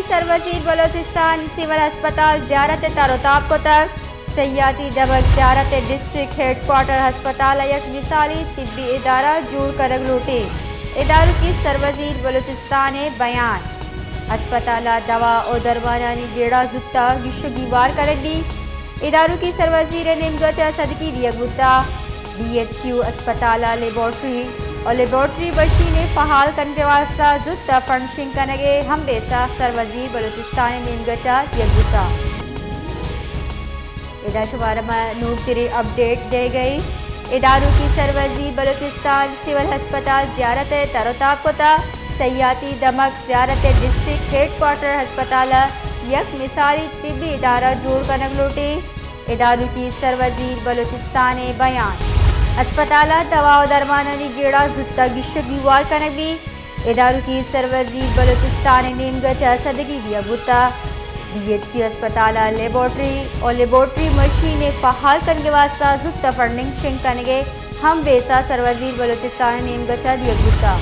की सरवजीर बलोचिस्तान सिविल अस्पताल ज़ियारत तारोताब को तक सयाती दबक ज़ियारत डिस्ट्रिक्ट हेडक्वार्टर अस्पताल एक मिसाली तिब्बी इदारा जूड़ कर लूटे। इदारों की सरवजीर बलोचिस्तान बयान अस्पताल दवा और दरमानी जेड़ा जुत्ता गिशगीवार करेगी। इदारों की सरवजीर निमगच सदकी दिया गुत्ता DHQ अस्पताल लेबॉर्ट्री मशीनें फहाल करने के वास्ता जुत्ता फंडिंग करने हम बेसा सरवजीर बलोचिस्तान निमगचा दिया गुत्ता। इधर शुमार नूर तिरे अपडेट दे गई। इदारों की सरवजीर बलोचिस्तान सिविल अस्पताल ज़ियारत तारोताब को सयाती दमक ज़ियारत डिस्ट्रिक्ट हेडक्वार्टर अस्पताल एक मिसाली तिब्बी इदारा जोड़ कर लूटे। इदारों की सरवजीर बलोचिस्तान बयान अस्पताल दवा और दरमानी जेड़ा जुत्ता गिशगीवार कनगी। इदारों की सरवजीर बलोचिस्तान निमगच सदगी दिया गुत्ता DHQ अस्पताल लेबॉर्ट्री मशीनें फहाल करने के वास्ता जुत्ता फंडिंग करने हम बेसा सरवजीर बलोचिस्तान निमगचा दिया गुत्ता।